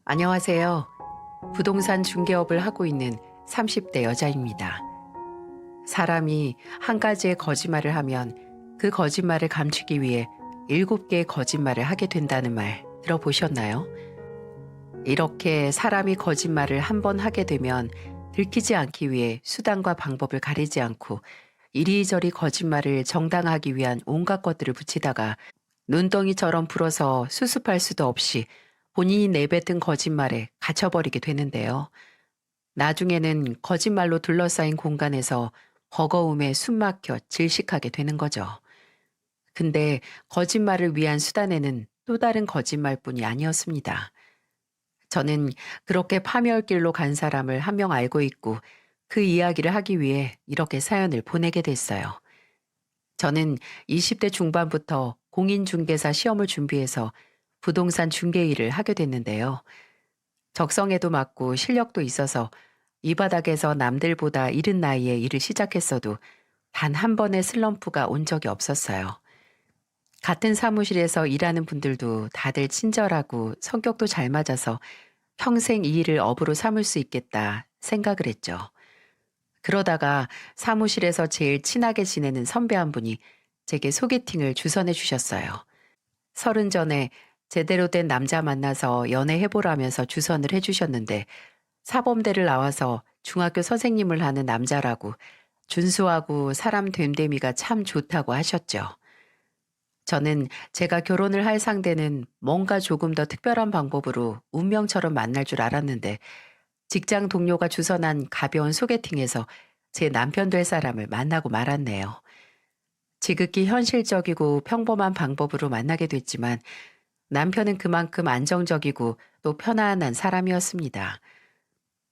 안녕하세요. 부동산 중개업을 하고 있는 30대 여자입니다. 사람이 한 가지의 거짓말을 하면 그 거짓말을 감추기 위해 7개의 거짓말을 하게 된다는 말 들어보셨나요? 이렇게 사람이 거짓말을 한 번 하게 되면 들키지 않기 위해 수단과 방법을 가리지 않고 이리저리 거짓말을 정당화하기 위한 온갖 것들을 붙이다가 눈덩이처럼 불어서 수습할 수도 없이 본인이 내뱉은 거짓말에 갇혀버리게 되는데요. 나중에는 거짓말로 둘러싸인 공간에서 버거움에 숨막혀 질식하게 되는 거죠. 근데 거짓말을 위한 수단에는 또 다른 거짓말뿐이 아니었습니다. 저는 그렇게 파멸길로 간 사람을 한 명 알고 있고 그 이야기를 하기 위해 이렇게 사연을 보내게 됐어요. 저는 20대 중반부터 공인중개사 시험을 준비해서 부동산 중개 일을 하게 됐는데요. 적성에도 맞고 실력도 있어서 이 바닥에서 남들보다 이른 나이에 일을 시작했어도 단 한 번의 슬럼프가 온 적이 없었어요. 같은 사무실에서 일하는 분들도 다들 친절하고 성격도 잘 맞아서 평생 이 일을 업으로 삼을 수 있겠다 생각을 했죠. 그러다가 사무실에서 제일 친하게 지내는 선배 한 분이 제게 소개팅을 주선해 주셨어요. 30 전에 제대로 된 남자 만나서 연애해보라면서 주선을 해주셨는데 사범대를 나와서 중학교 선생님을 하는 남자라고 준수하고 사람 됨됨이가 참 좋다고 하셨죠. 저는 제가 결혼을 할 상대는 뭔가 조금 더 특별한 방법으로 운명처럼 만날 줄 알았는데 직장 동료가 주선한 가벼운 소개팅에서 제 남편 될 사람을 만나고 말았네요. 지극히 현실적이고 평범한 방법으로 만나게 됐지만 남편은 그만큼 안정적이고 또 편안한 사람이었습니다.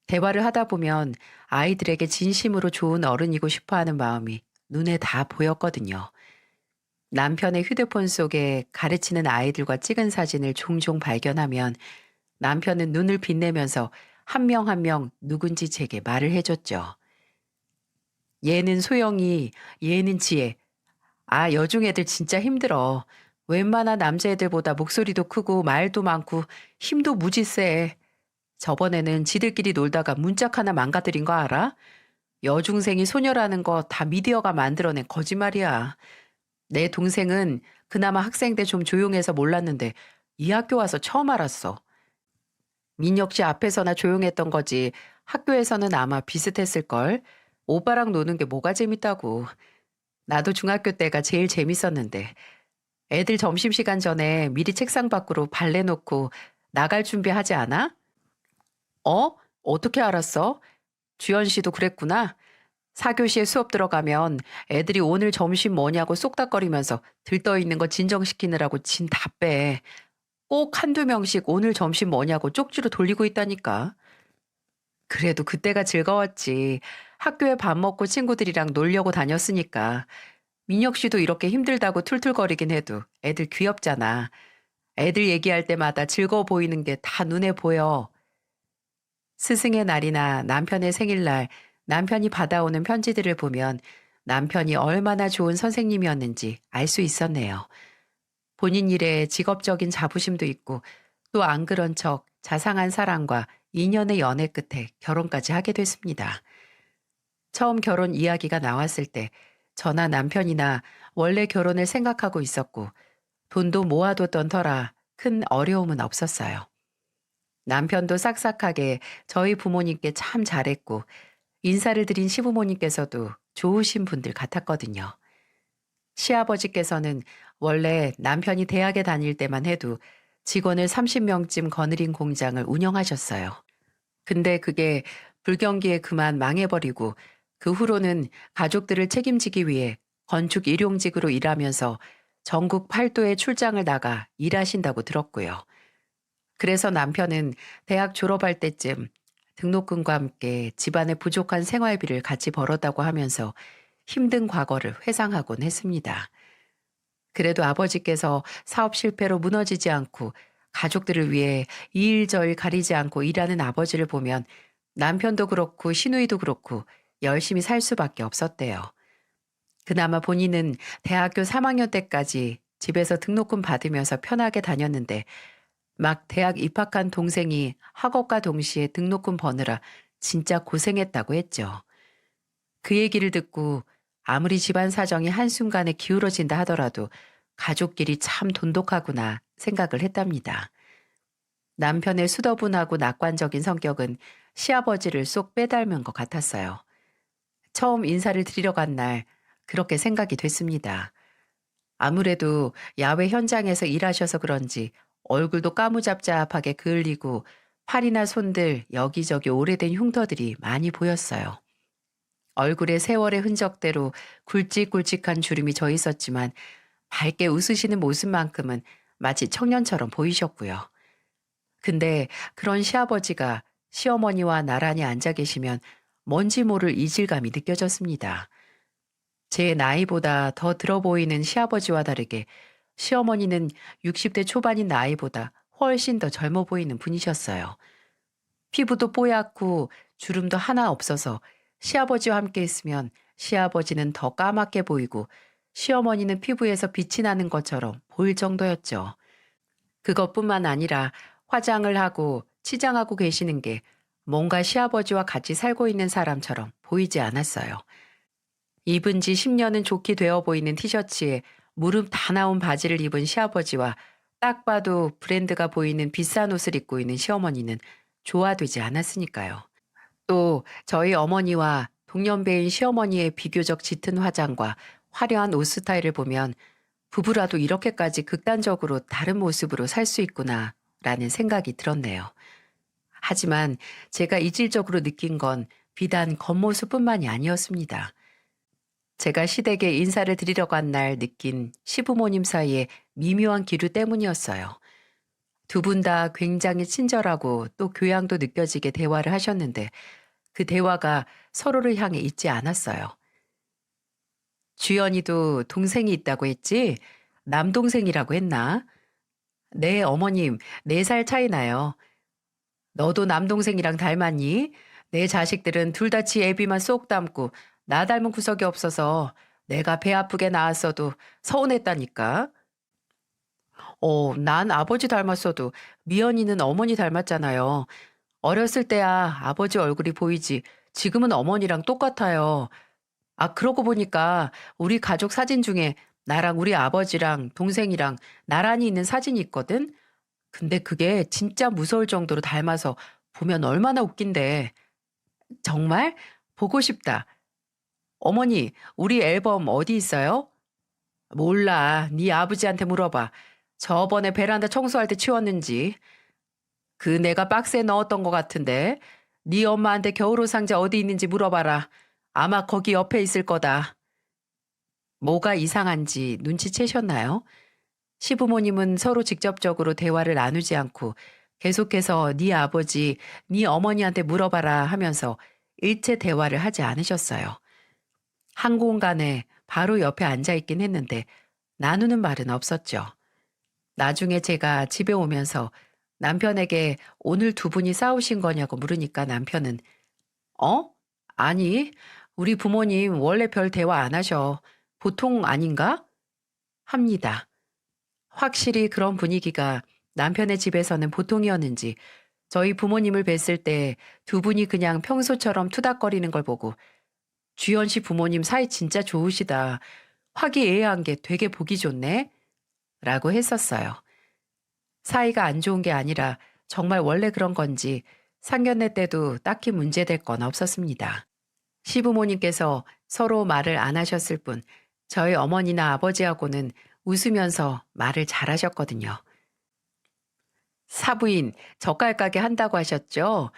대화를 하다 보면 아이들에게 진심으로 좋은 어른이고 싶어 하는 마음이 눈에 다 보였거든요. 남편의 휴대폰 속에 가르치는 아이들과 찍은 사진을 종종 발견하면 남편은 눈을 빛내면서 한 명 한 명 누군지 제게 말을 해줬죠. 얘는 소영이, 얘는 지혜. 아, 여중 애들 진짜 힘들어. 웬만한 남자애들보다 목소리도 크고 말도 많고 힘도 무지 세. 저번에는 지들끼리 놀다가 문짝 하나 망가뜨린 거 알아? 여중생이 소녀라는 거 다 미디어가 만들어낸 거짓말이야. 내 동생은 그나마 학생 때 좀 조용해서 몰랐는데 이 학교 와서 처음 알았어. 민혁 씨 앞에서나 조용했던 거지 학교에서는 아마 비슷했을걸. 오빠랑 노는 게 뭐가 재밌다고. 나도 중학교 때가 제일 재밌었는데 애들 점심시간 전에 미리 책상 밖으로 발레 놓고 나갈 준비하지 않아? 어? 어떻게 알았어? 주연 씨도 그랬구나. 4교시에 수업 들어가면 애들이 오늘 점심 뭐냐고 쏙닥거리면서 들떠 있는 거 진정시키느라고 진 다 빼. 꼭 한두 명씩 오늘 점심 뭐냐고 쪽지로 돌리고 있다니까. 그래도 그때가 즐거웠지. 학교에 밥 먹고 친구들이랑 놀려고 다녔으니까. 민혁 씨도 이렇게 힘들다고 툴툴거리긴 해도 애들 귀엽잖아. 애들 얘기할 때마다 즐거워 보이는 게 다 눈에 보여. 스승의 날이나 남편의 생일날 남편이 받아오는 편지들을 보면 남편이 얼마나 좋은 선생님이었는지 알 수 있었네요. 본인 일에 직업적인 자부심도 있고 또 안 그런 척 자상한 사람과 2년의 연애 끝에 결혼까지 하게 됐습니다. 처음 결혼 이야기가 나왔을 때 저나 남편이나 원래 결혼을 생각하고 있었고 돈도 모아뒀던 터라 큰 어려움은 없었어요. 남편도 싹싹하게 저희 부모님께 참 잘했고 인사를 드린 시부모님께서도 좋으신 분들 같았거든요. 시아버지께서는 원래 남편이 대학에 다닐 때만 해도 직원을 30명쯤 거느린 공장을 운영하셨어요. 근데 그게 불경기에 그만 망해버리고 그 후로는 가족들을 책임지기 위해 건축 일용직으로 일하면서 전국 8도에 출장을 나가 일하신다고 들었고요. 그래서 남편은 대학 졸업할 때쯤 등록금과 함께 집안의 부족한 생활비를 같이 벌었다고 하면서 힘든 과거를 회상하곤 했습니다. 그래도 아버지께서 사업 실패로 무너지지 않고 가족들을 위해 이 일 저 일 가리지 않고 일하는 아버지를 보면 남편도 그렇고 시누이도 그렇고 열심히 살 수밖에 없었대요. 그나마 본인은 대학교 3학년 때까지 집에서 등록금 받으면서 편하게 다녔는데 막 대학 입학한 동생이 학업과 동시에 등록금 버느라 진짜 고생했다고 했죠. 그 얘기를 듣고 아무리 집안 사정이 한순간에 기울어진다 하더라도 가족끼리 참 돈독하구나 생각을 했답니다. 남편의 수더분하고 낙관적인 성격은 시아버지를 쏙 빼닮은 것 같았어요. 처음 인사를 드리러 간 날 그렇게 생각이 됐습니다. 아무래도 야외 현장에서 일하셔서 그런지 얼굴도 까무잡잡하게 그을리고 팔이나 손들 여기저기 오래된 흉터들이 많이 보였어요. 얼굴에 세월의 흔적대로 굵직굵직한 주름이 져 있었지만 밝게 웃으시는 모습만큼은 마치 청년처럼 보이셨고요. 근데 그런 시아버지가 시어머니와 나란히 앉아 계시면 뭔지 모를 이질감이 느껴졌습니다. 제 나이보다 더 들어 보이는 시아버지와 다르게 시어머니는 60대 초반인 나이보다 훨씬 더 젊어 보이는 분이셨어요. 피부도 뽀얗고 주름도 하나 없어서 시아버지와 함께 있으면 시아버지는 더 까맣게 보이고 시어머니는 피부에서 빛이 나는 것처럼 보일 정도였죠. 그것뿐만 아니라 화장을 하고 치장하고 계시는 게 뭔가 시아버지와 같이 살고 있는 사람처럼 보이지 않았어요. 입은 지 10년은 좋게 되어 보이는 티셔츠에 무릎 다 나온 바지를 입은 시아버지와 딱 봐도 브랜드가 보이는 비싼 옷을 입고 있는 시어머니는 조화되지 않았으니까요. 또 저희 어머니와 동년배인 시어머니의 비교적 짙은 화장과 화려한 옷 스타일을 보면 부부라도 이렇게까지 극단적으로 다른 모습으로 살 수 있구나 라는 생각이 들었네요. 하지만 제가 이질적으로 느낀 건 비단 겉모습뿐만이 아니었습니다. 제가 시댁에 인사를 드리러 간 날 느낀 시부모님 사이의 미묘한 기류 때문이었어요. 두 분 다 굉장히 친절하고 또 교양도 느껴지게 대화를 하셨는데 그 대화가 서로를 향해 있지 않았어요. 주연이도 동생이 있다고 했지? 남동생이라고 했나? 네, 어머님, 4살 차이 나요. 너도 남동생이랑 닮았니? 내 자식들은 둘 다 지 애비만 쏙 닮고 나 닮은 구석이 없어서 내가 배 아프게 낳았어도 서운했다니까. 난 아버지 닮았어도 미연이는 어머니 닮았잖아요. 어렸을 때야 아버지 얼굴이 보이지 지금은 어머니랑 똑같아요. 아, 그러고 보니까 우리 가족 사진 중에 나랑 우리 아버지랑 동생이랑 나란히 있는 사진이 있거든? 근데 그게 진짜 무서울 정도로 닮아서 보면 얼마나 웃긴데. 정말? 보고 싶다. 어머니, 우리 앨범 어디 있어요? 몰라. 네 아버지한테 물어봐. 저번에 베란다 청소할 때 치웠는지. 그 내가 박스에 넣었던 것 같은데. 네 엄마한테 겨울옷 상자 어디 있는지 물어봐라. 아마 거기 옆에 있을 거다. 뭐가 이상한지 눈치채셨나요? 시부모님은 서로 직접적으로 대화를 나누지 않고 계속해서 네 아버지, 네 어머니한테 물어봐라 하면서 일체 대화를 하지 않으셨어요. 한 공간에 바로 옆에 앉아 있긴 했는데 나누는 말은 없었죠. 나중에 제가 집에 오면서 남편에게 오늘 두 분이 싸우신 거냐고 물으니까 남편은 어? 아니, 우리 부모님 원래 별 대화 안 하셔. 보통 아닌가? 합니다. 확실히 그런 분위기가 남편의 집에서는 보통이었는지 저희 부모님을 뵀을 때 두 분이 그냥 평소처럼 투닥거리는 걸 보고 주연 씨 부모님 사이 진짜 좋으시다. 화기애애한 게 되게 보기 좋네. 라고 했었어요. 사이가 안 좋은 게 아니라 정말 원래 그런 건지 상견례 때도 딱히 문제될 건 없었습니다. 시부모님께서 서로 말을 안 하셨을 뿐 저희 어머니나 아버지하고는 웃으면서 말을 잘하셨거든요. 사부인, 젓갈 가게 한다고 하셨죠?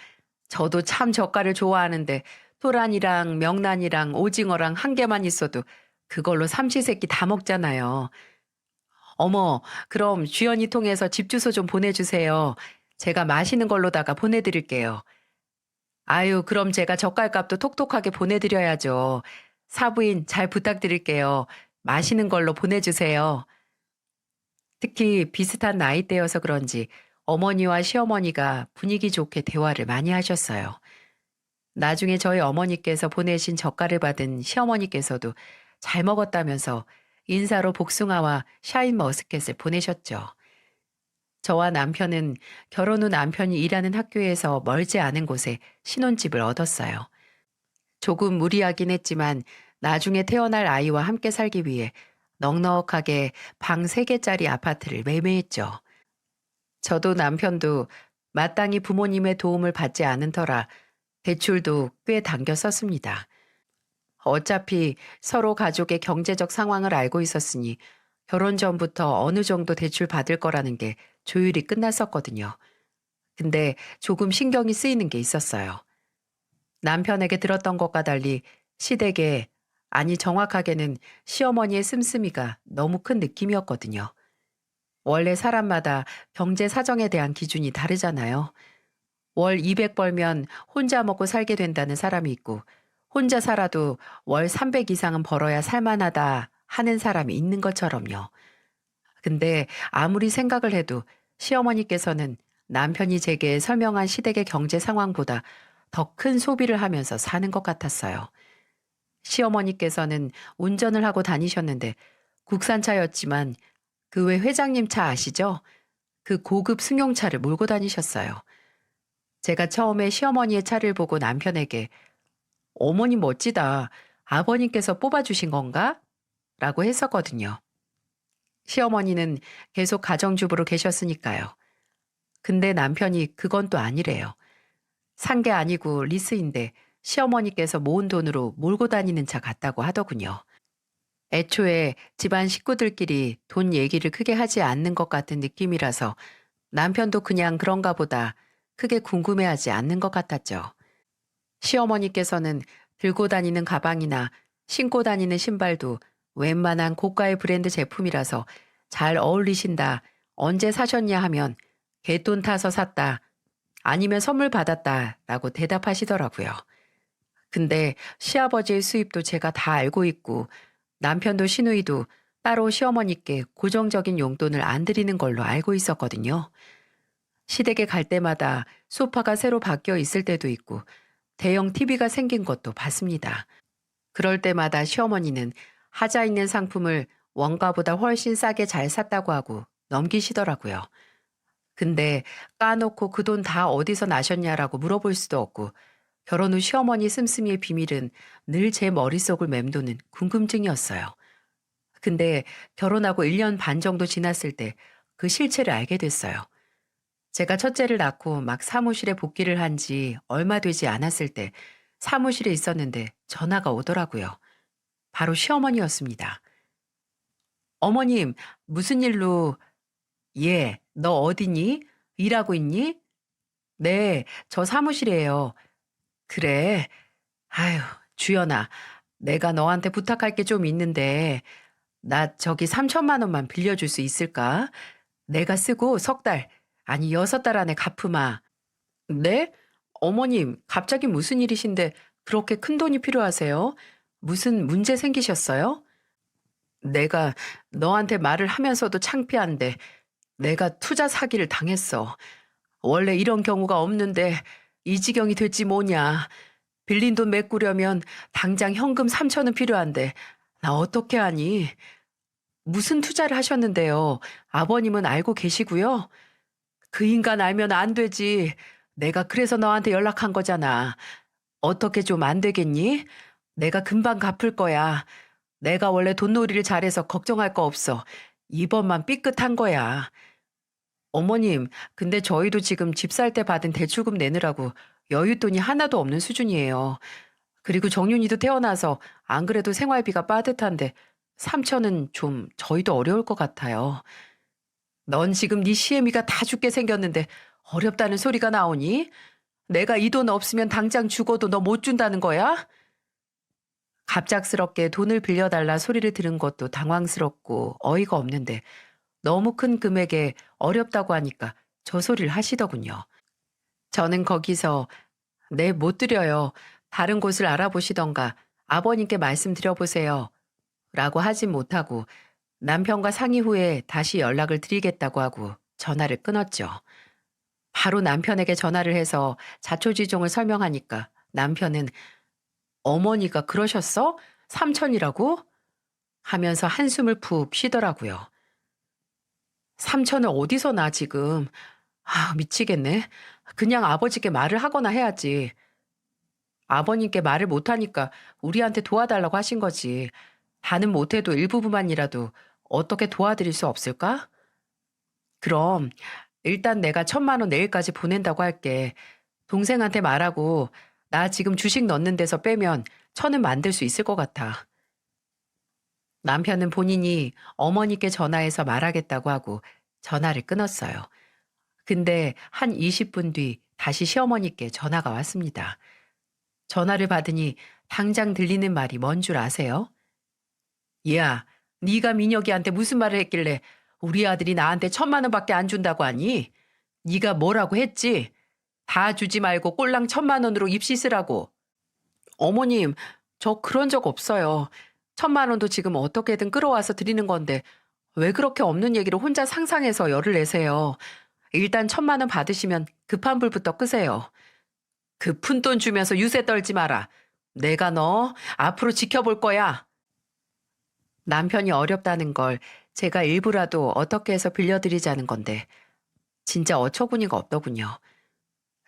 저도 참 젓갈을 좋아하는데 토란이랑 명란이랑 오징어랑 한 개만 있어도 그걸로 삼시세끼 다 먹잖아요. 어머, 그럼 주연이 통해서 집 주소 좀 보내주세요. 제가 맛있는 걸로다가 보내드릴게요. 아유, 그럼 제가 젓갈값도 톡톡하게 보내드려야죠. 사부인 잘 부탁드릴게요. 맛있는 걸로 보내주세요. 특히 비슷한 나이대여서 그런지 어머니와 시어머니가 분위기 좋게 대화를 많이 하셨어요. 나중에 저희 어머니께서 보내신 젓갈을 받은 시어머니께서도 잘 먹었다면서 인사로 복숭아와 샤인머스켓을 보내셨죠. 저와 남편은 결혼 후 남편이 일하는 학교에서 멀지 않은 곳에 신혼집을 얻었어요. 조금 무리하긴 했지만 나중에 태어날 아이와 함께 살기 위해 넉넉하게 방 3개짜리 아파트를 매매했죠. 저도 남편도 마땅히 부모님의 도움을 받지 않은 터라 대출도 꽤 당겨 썼습니다. 어차피 서로 가족의 경제적 상황을 알고 있었으니 결혼 전부터 어느 정도 대출 받을 거라는 게 조율이 끝났었거든요. 근데 조금 신경이 쓰이는 게 있었어요. 남편에게 들었던 것과 달리 시댁에, 아니 정확하게는 시어머니의 씀씀이가 너무 큰 느낌이었거든요. 원래 사람마다 경제 사정에 대한 기준이 다르잖아요. 월 200 벌면 혼자 먹고 살게 된다는 사람이 있고, 혼자 살아도 월 300 이상은 벌어야 살만하다 하는 사람이 있는 것처럼요. 근데 아무리 생각을 해도 시어머니께서는 남편이 제게 설명한 시댁의 경제 상황보다 더 큰 소비를 하면서 사는 것 같았어요. 시어머니께서는 운전을 하고 다니셨는데 국산차였지만 그 외 회장님 차 아시죠? 그 고급 승용차를 몰고 다니셨어요. 제가 처음에 시어머니의 차를 보고 남편에게 어머니 멋지다. 아버님께서 뽑아주신 건가? 라고 했었거든요. 시어머니는 계속 가정주부로 계셨으니까요. 근데 남편이 그건 또 아니래요. 산 게 아니고 리스인데 시어머니께서 모은 돈으로 몰고 다니는 차 같다고 하더군요. 애초에 집안 식구들끼리 돈 얘기를 크게 하지 않는 것 같은 느낌이라서 남편도 그냥 그런가 보다 크게 궁금해하지 않는 것 같았죠. 시어머니께서는 들고 다니는 가방이나 신고 다니는 신발도 웬만한 고가의 브랜드 제품이라서 잘 어울리신다. 언제 사셨냐 하면 갯돈 타서 샀다. 아니면 선물 받았다. 라고 대답하시더라고요. 근데 시아버지의 수입도 제가 다 알고 있고 남편도 시누이도 따로 시어머니께 고정적인 용돈을 안 드리는 걸로 알고 있었거든요. 시댁에 갈 때마다 소파가 새로 바뀌어 있을 때도 있고 대형 TV가 생긴 것도 봤습니다. 그럴 때마다 시어머니는 하자 있는 상품을 원가보다 훨씬 싸게 잘 샀다고 하고 넘기시더라고요. 근데 까놓고 그 돈 다 어디서 나셨냐라고 물어볼 수도 없고 결혼 후 시어머니 씀씀이의 비밀은 늘 제 머릿속을 맴도는 궁금증이었어요. 근데 결혼하고 1년 반 정도 지났을 때 그 실체를 알게 됐어요. 제가 첫째를 낳고 막 사무실에 복귀를 한 지 얼마 되지 않았을 때 사무실에 있었는데 전화가 오더라고요. 바로 시어머니였습니다. 어머님, 무슨 일로, 예, 너 어디니? 일하고 있니? 네, 저 사무실이에요. 그래. 아휴, 주연아, 내가 너한테 부탁할 게 좀 있는데, 나 저기 3천만 원만 빌려줄 수 있을까? 내가 쓰고 3달, 아니 6달 안에 갚으마. 네? 어머님, 갑자기 무슨 일이신데 그렇게 큰 돈이 필요하세요? 무슨 문제 생기셨어요? 내가 너한테 말을 하면서도 창피한데 내가 투자 사기를 당했어. 원래 이런 경우가 없는데 이 지경이 됐지 뭐냐. 빌린 돈 메꾸려면 당장 현금 3천은 필요한데 나 어떻게 하니? 무슨 투자를 하셨는데요? 아버님은 알고 계시고요? 그 인간 알면 안 되지. 내가 그래서 너한테 연락한 거잖아. 어떻게 좀 안 되겠니? 내가 금방 갚을 거야. 내가 원래 돈놀이를 잘해서 걱정할 거 없어. 이번만 삐끗한 거야. 어머님, 근데 저희도 지금 집 살 때 받은 대출금 내느라고 여윳돈이 하나도 없는 수준이에요. 그리고 정윤이도 태어나서 안 그래도 생활비가 빠듯한데 3천은 좀 저희도 어려울 것 같아요. 넌 지금 네 시애미가 다 죽게 생겼는데 어렵다는 소리가 나오니? 내가 이 돈 없으면 당장 죽어도 너 못 준다는 거야? 갑작스럽게 돈을 빌려달라 소리를 들은 것도 당황스럽고 어이가 없는데 너무 큰 금액에 어렵다고 하니까 저 소리를 하시더군요. 저는 거기서 네, 못 드려요. 다른 곳을 알아보시던가 아버님께 말씀드려보세요. 라고 하진 못하고 남편과 상의 후에 다시 연락을 드리겠다고 하고 전화를 끊었죠. 바로 남편에게 전화를 해서 자초지종을 설명하니까 남편은 어머니가 그러셨어? 3천이라고? 하면서 한숨을 푹 쉬더라고요. 3천을 어디서 나 지금. 아, 미치겠네. 그냥 아버지께 말을 하거나 해야지. 아버님께 말을 못하니까 우리한테 도와달라고 하신 거지. 다는 못해도 일부분만이라도 어떻게 도와드릴 수 없을까? 그럼 일단 내가 1,000만 원 내일까지 보낸다고 할게. 동생한테 말하고 나 지금 주식 넣는 데서 빼면 1,000은 만들 수 있을 것 같아. 남편은 본인이 어머니께 전화해서 말하겠다고 하고 전화를 끊었어요. 근데 한 20분 뒤 다시 시어머니께 전화가 왔습니다. 전화를 받으니 당장 들리는 말이 뭔 줄 아세요? 야, 네가 민혁이한테 무슨 말을 했길래 우리 아들이 나한테 1,000만 원밖에 안 준다고 하니? 네가 뭐라고 했지? 다 주지 말고 꼴랑 1,000만 원으로 입시 쓰라고. 어머님, 저 그런 적 없어요. 1,000만 원도 지금 어떻게든 끌어와서 드리는 건데 왜 그렇게 없는 얘기를 혼자 상상해서 열을 내세요. 일단 1,000만 원 받으시면 급한 불부터 끄세요. 그 푼돈 주면서 유세 떨지 마라. 내가 너 앞으로 지켜볼 거야. 남편이 어렵다는 걸 제가 일부라도 어떻게 해서 빌려드리자는 건데 진짜 어처구니가 없더군요.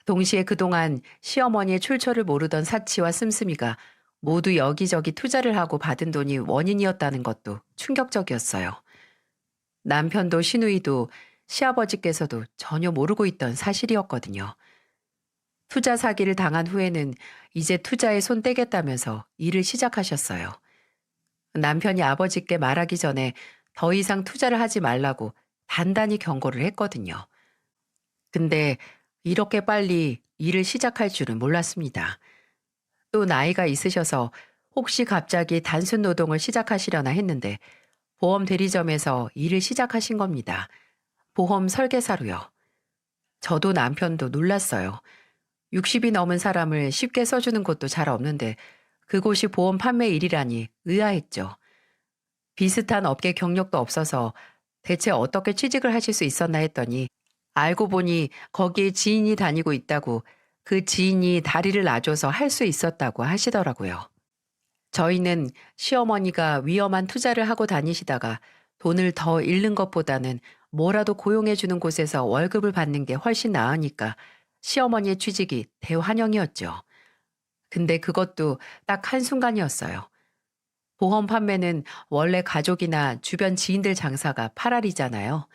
동시에 그동안 시어머니의 출처를 모르던 사치와 씀씀이가 모두 여기저기 투자를 하고 받은 돈이 원인이었다는 것도 충격적이었어요. 남편도 시누이도 시아버지께서도 전혀 모르고 있던 사실이었거든요. 투자 사기를 당한 후에는 이제 투자에 손 떼겠다면서 일을 시작하셨어요. 남편이 아버지께 말하기 전에 더 이상 투자를 하지 말라고 단단히 경고를 했거든요. 근데 이렇게 빨리 일을 시작할 줄은 몰랐습니다. 또 나이가 있으셔서 혹시 갑자기 단순 노동을 시작하시려나 했는데 보험 대리점에서 일을 시작하신 겁니다. 보험 설계사로요. 저도 남편도 놀랐어요. 60이 넘은 사람을 쉽게 써주는 곳도 잘 없는데 그곳이 보험 판매 일이라니 의아했죠. 비슷한 업계 경력도 없어서 대체 어떻게 취직을 하실 수 있었나 했더니 알고 보니 거기에 지인이 다니고 있다고 그 지인이 다리를 놔줘서 할 수 있었다고 하시더라고요. 저희는 시어머니가 위험한 투자를 하고 다니시다가 돈을 더 잃는 것보다는 뭐라도 고용해주는 곳에서 월급을 받는 게 훨씬 나으니까 시어머니의 취직이 대환영이었죠. 근데 그것도 딱 한순간이었어요. 보험 판매는 원래 가족이나 주변 지인들 장사가 8알이잖아요.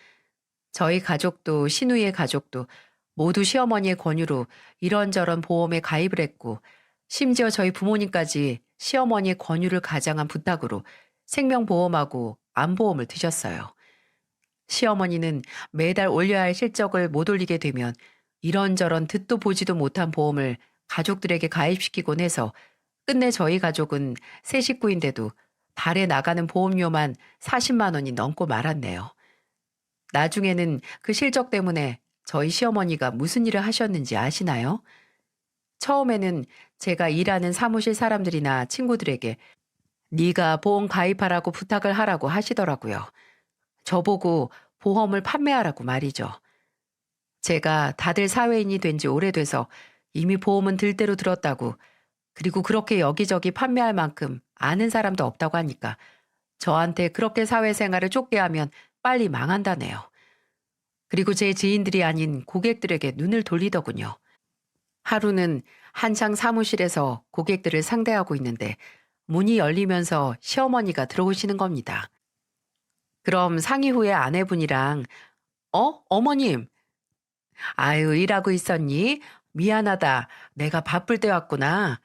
저희 가족도 시누이의 가족도 모두 시어머니의 권유로 이런저런 보험에 가입을 했고 심지어 저희 부모님까지 시어머니의 권유를 가장한 부탁으로 생명보험하고 암보험을 드셨어요. 시어머니는 매달 올려야 할 실적을 못 올리게 되면 이런저런 듣도 보지도 못한 보험을 가족들에게 가입시키곤 해서 끝내 저희 가족은 세 식구인데도 달에 나가는 보험료만 40만 원이 넘고 말았네요. 나중에는 그 실적 때문에 저희 시어머니가 무슨 일을 하셨는지 아시나요? 처음에는 제가 일하는 사무실 사람들이나 친구들에게 네가 보험 가입하라고 부탁을 하라고 하시더라고요. 저보고 보험을 판매하라고 말이죠. 제가 다들 사회인이 된 지 오래돼서 이미 보험은 들대로 들었다고 그리고 그렇게 여기저기 판매할 만큼 아는 사람도 없다고 하니까 저한테 그렇게 사회생활을 쫓게 하면 빨리 망한다네요. 그리고 제 지인들이 아닌 고객들에게 눈을 돌리더군요. 하루는 한창 사무실에서 고객들을 상대하고 있는데 문이 열리면서 시어머니가 들어오시는 겁니다. 그럼 상의 후에 아내분이랑 어머님. 아유, 일하고 있었니? 미안하다. 내가 바쁠 때 왔구나.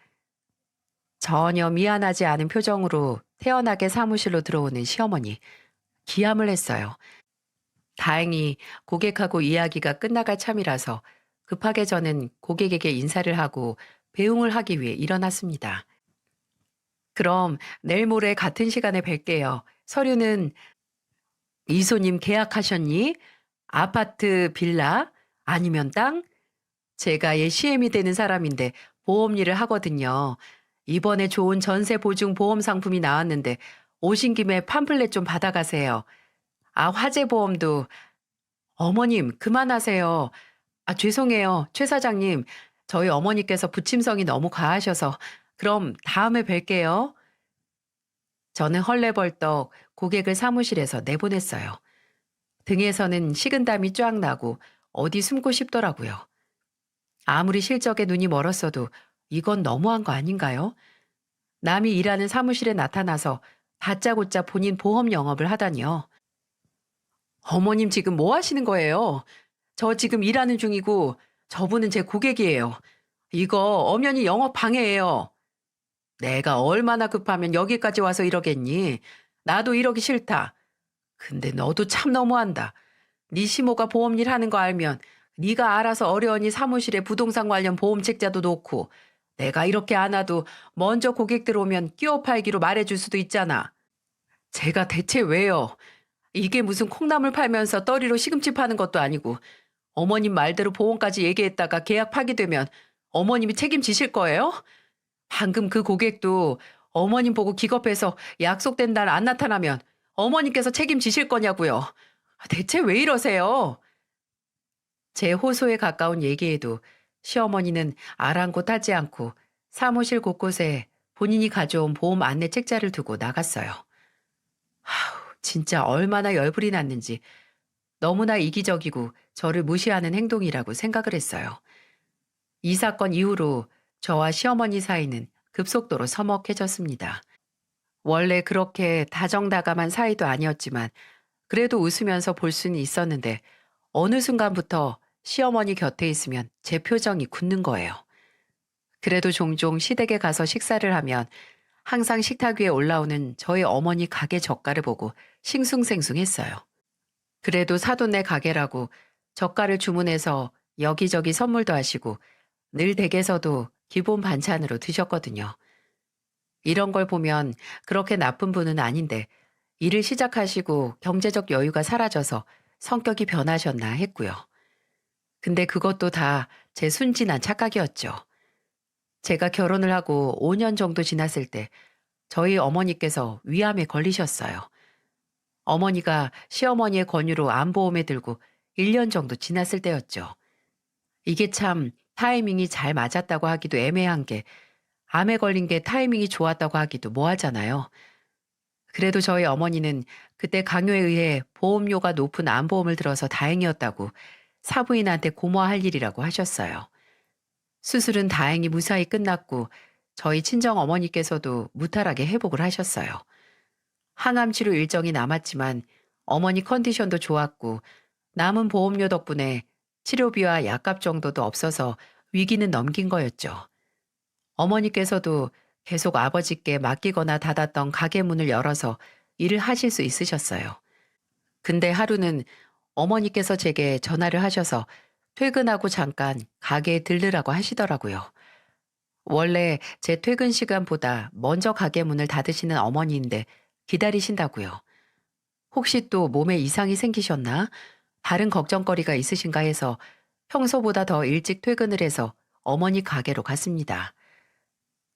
전혀 미안하지 않은 표정으로 태연하게 사무실로 들어오는 시어머니. 기함을 했어요. 다행히 고객하고 이야기가 끝나갈 참이라서 급하게 저는 고객에게 인사를 하고 배웅을 하기 위해 일어났습니다. 그럼 내일 모레 같은 시간에 뵐게요. 서류는 이소님 계약하셨니? 아파트, 빌라? 아니면 땅? 제가 얘 CM이 되는 사람인데 보험 일을 하거든요. 이번에 좋은 전세 보증 보험 상품이 나왔는데 오신 김에 팜플렛 좀 받아가세요. 아, 화재 보험도. 어머님, 그만하세요. 아, 죄송해요. 최 사장님. 저희 어머니께서 부침성이 너무 과하셔서 그럼 다음에 뵐게요. 저는 헐레벌떡 고객을 사무실에서 내보냈어요. 등에서는 식은땀이 쫙 나고 어디 숨고 싶더라고요. 아무리 실적에 눈이 멀었어도 이건 너무한 거 아닌가요? 남이 일하는 사무실에 나타나서 다짜고짜 본인 보험 영업을 하다니요. 어머님 지금 뭐 하시는 거예요? 저 지금 일하는 중이고 저분은 제 고객이에요. 이거 엄연히 영업 방해예요. 내가 얼마나 급하면 여기까지 와서 이러겠니? 나도 이러기 싫다. 근데 너도 참 너무한다. 네 시모가 보험 일 하는 거 알면 네가 알아서 어려우니 사무실에 부동산 관련 보험 책자도 놓고 내가 이렇게 안 와도 먼저 고객들 오면 끼워 팔기로 말해줄 수도 있잖아. 제가 대체 왜요? 이게 무슨 콩나물 팔면서 떠리로 시금치 파는 것도 아니고 어머님 말대로 보험까지 얘기했다가 계약 파기되면 어머님이 책임지실 거예요? 방금 그 고객도 어머님 보고 기겁해서 약속된 날 안 나타나면 어머님께서 책임지실 거냐고요. 대체 왜 이러세요? 제 호소에 가까운 얘기에도 시어머니는 아랑곳하지 않고 사무실 곳곳에 본인이 가져온 보험 안내 책자를 두고 나갔어요. 진짜 얼마나 열불이 났는지 너무나 이기적이고 저를 무시하는 행동이라고 생각을 했어요. 이 사건 이후로 저와 시어머니 사이는 급속도로 서먹해졌습니다. 원래 그렇게 다정다감한 사이도 아니었지만 그래도 웃으면서 볼 수는 있었는데 어느 순간부터 시어머니 곁에 있으면 제 표정이 굳는 거예요. 그래도 종종 시댁에 가서 식사를 하면 항상 식탁 위에 올라오는 저희 어머니 가게 젓갈을 보고 싱숭생숭했어요. 그래도 사돈네 가게라고 젓갈을 주문해서 여기저기 선물도 하시고 늘 댁에서도 기본 반찬으로 드셨거든요. 이런 걸 보면 그렇게 나쁜 분은 아닌데 일을 시작하시고 경제적 여유가 사라져서 성격이 변하셨나 했고요. 근데 그것도 다 제 순진한 착각이었죠. 제가 결혼을 하고 5년 정도 지났을 때 저희 어머니께서 위암에 걸리셨어요. 어머니가 시어머니의 권유로 암보험에 들고 1년 정도 지났을 때였죠. 이게 참 타이밍이 잘 맞았다고 하기도 애매한 게 암에 걸린 게 타이밍이 좋았다고 하기도 뭐하잖아요. 그래도 저희 어머니는 그때 강요에 의해 보험료가 높은 암보험을 들어서 다행이었다고 사부인한테 고마워할 일이라고 하셨어요. 수술은 다행히 무사히 끝났고 저희 친정 어머니께서도 무탈하게 회복을 하셨어요. 항암 치료 일정이 남았지만 어머니 컨디션도 좋았고 남은 보험료 덕분에 치료비와 약값 정도도 없어서 위기는 넘긴 거였죠. 어머니께서도 계속 아버지께 맡기거나 닫았던 가게 문을 열어서 일을 하실 수 있으셨어요. 근데 하루는 어머니께서 제게 전화를 하셔서 퇴근하고 잠깐 가게에 들르라고 하시더라고요. 원래 제 퇴근 시간보다 먼저 가게 문을 닫으시는 어머니인데 기다리신다고요. 혹시 또 몸에 이상이 생기셨나? 다른 걱정거리가 있으신가 해서 평소보다 더 일찍 퇴근을 해서 어머니 가게로 갔습니다.